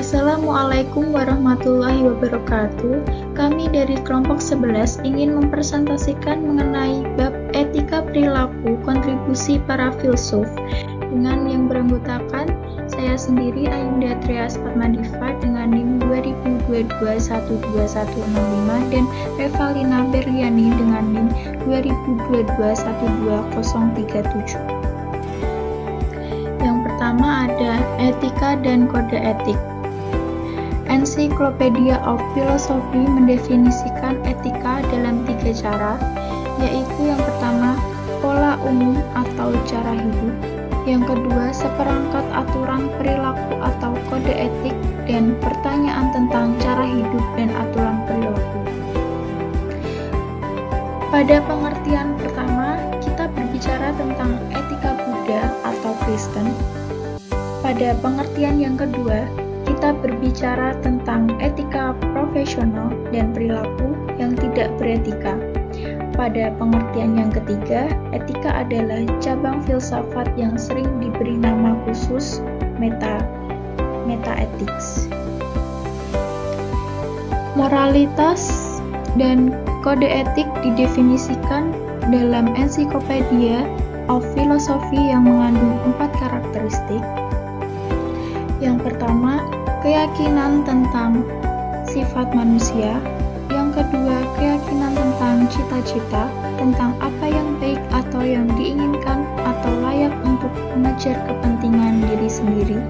Assalamualaikum warahmatullahi wabarakatuh. Kami dari kelompok 11 ingin mempresentasikan mengenai bab etika perilaku kontribusi para filsuf dengan yang beranggotakan saya sendiri Ayunda Trias Fatmadifa dengan NIM 2022121165 dan Revalina Berliani dengan NIM 2022121037. Yang pertama ada etika dan kode etik. Encyclopedia of Philosophy mendefinisikan etika dalam 3 cara, yaitu yang pertama, pola umum atau cara hidup, yang kedua, seperangkat aturan perilaku atau kode etik, dan pertanyaan tentang cara hidup dan aturan perilaku. Pada pengertian pertama, kita berbicara tentang etika Buddha atau Kristen. Pada pengertian yang kedua, kita berbicara tentang etika profesional dan perilaku yang tidak beretika. Pada pengertian yang ketiga, etika adalah cabang filsafat yang sering diberi nama khusus meta-ethics. Moralitas dan kode etik didefinisikan dalam Encyclopedia of Philosophy yang mengandung 4 karakteristik. Yang pertama, keyakinan tentang sifat manusia. Yang kedua, keyakinan tentang cita-cita, tentang apa yang baik atau yang diinginkan atau layak untuk mengejar kepentingan diri sendiri.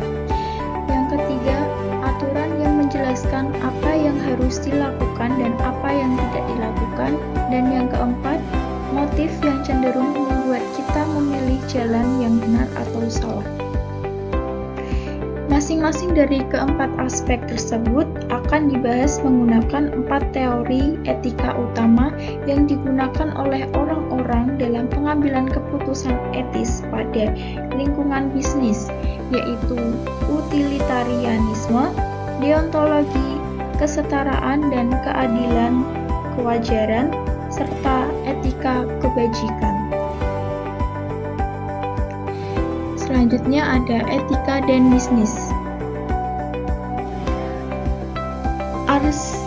Yang ketiga, aturan yang menjelaskan apa yang harus dilakukan dan apa yang tidak dilakukan. Dan yang keempat, motif yang cenderung membuat kita memilih jalan yang benar atau salah. Masing-masing dari keempat aspek tersebut akan dibahas menggunakan 4 teori etika utama yang digunakan oleh orang-orang dalam pengambilan keputusan etis pada lingkungan bisnis, yaitu utilitarianisme, deontologi, kesetaraan dan keadilan, kewajaran, serta etika kebajikan. Selanjutnya ada etika dan bisnis. R.C.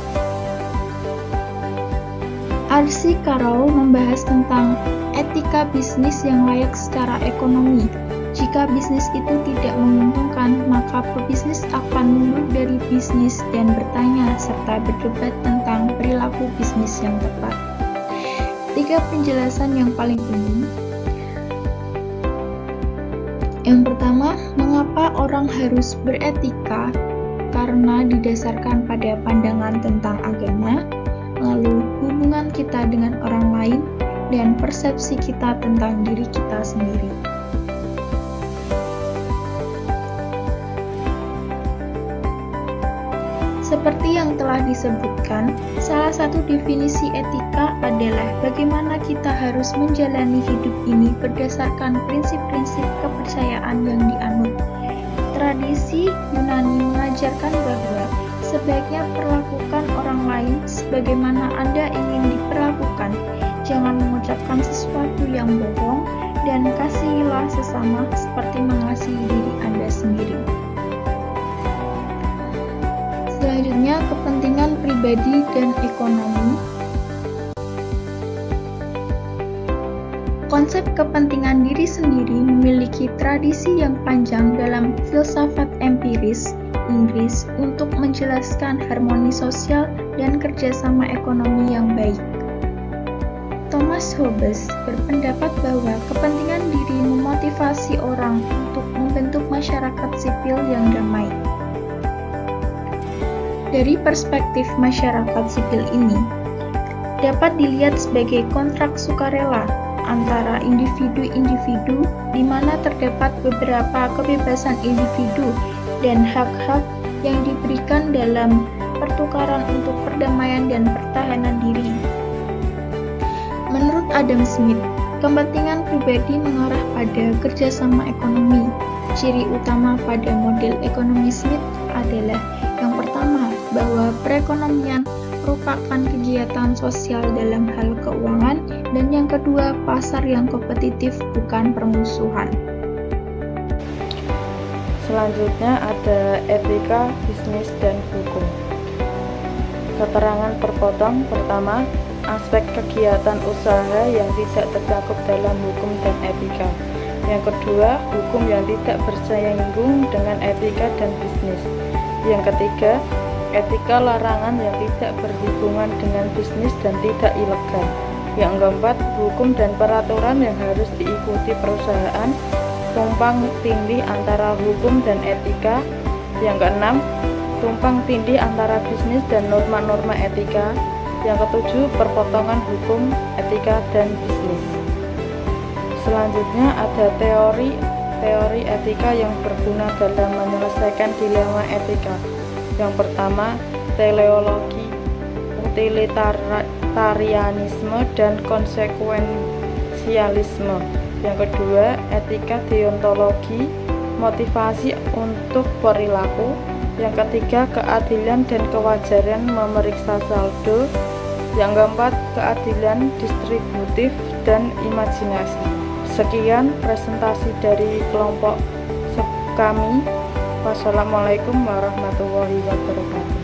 Scarrow membahas tentang etika bisnis yang layak secara ekonomi. Jika bisnis itu tidak menguntungkan, maka pebisnis akan mundur dari bisnis dan bertanya serta berdebat tentang perilaku bisnis yang tepat. 3 penjelasan yang paling umum. Yang pertama, mengapa orang harus beretika? Karena didasarkan pada pandangan tentang agama, lalu hubungan kita dengan orang lain, dan persepsi kita tentang diri kita sendiri. Seperti yang telah disebutkan, salah satu definisi etika adalah bagaimana kita harus menjalani hidup ini berdasarkan prinsip-prinsip kepercayaan yang dianut. Tradisi Yunani mengajarkan bahwa sebaiknya perlakukan orang lain sebagaimana Anda ingin diperlakukan. Jangan mengucapkan sesuatu yang bohong dan kasihilah sesama seperti mengasihi diri Anda sendiri. Selanjutnya, kepentingan pribadi dan ekonomi. Konsep kepentingan diri sendiri memiliki tradisi yang panjang dalam filsafat empiris Inggris untuk menjelaskan harmoni sosial dan kerjasama ekonomi yang baik. Thomas Hobbes berpendapat bahwa kepentingan diri memotivasi orang untuk membentuk masyarakat sipil yang damai. Dari perspektif masyarakat sipil ini, dapat dilihat sebagai kontrak sukarela antara individu-individu di mana terdapat beberapa kebebasan individu dan hak-hak yang diberikan dalam pertukaran untuk perdamaian dan pertahanan diri. Menurut Adam Smith, kepentingan pribadi mengarah pada kerjasama ekonomi. Ciri utama pada model ekonomi Smith adalah yang pertama, bahwa perekonomian merupakan kegiatan sosial dalam hal keuangan, dan yang kedua, pasar yang kompetitif bukan permusuhan. Selanjutnya ada etika, bisnis, dan hukum. Keterangan terpotong. Pertama, aspek kegiatan usaha yang tidak tercakup dalam hukum dan etika. Yang kedua, hukum yang tidak bersinggungan dengan etika dan bisnis. Yang ketiga, etika larangan yang tidak berhubungan dengan bisnis dan tidak ilegal. Yang keempat, hukum dan peraturan yang harus diikuti perusahaan, tumpang tindih antara hukum dan etika. Yang keenam, tumpang tindih antara bisnis dan norma-norma etika. Yang ketujuh, perpotongan hukum, etika, dan bisnis. Selanjutnya ada teori etika yang berguna dalam menyelesaikan dilema etika. Yang pertama, teleologi, utilitarianisme, dan konsekuensialisme. Yang kedua, etika deontologi, motivasi untuk perilaku. Yang ketiga, keadilan dan kewajaran memeriksa saldo. Yang keempat, keadilan distributif dan imajinasi. Sekian presentasi dari kelompok kami. Wassalamualaikum warahmatullahi wabarakatuh.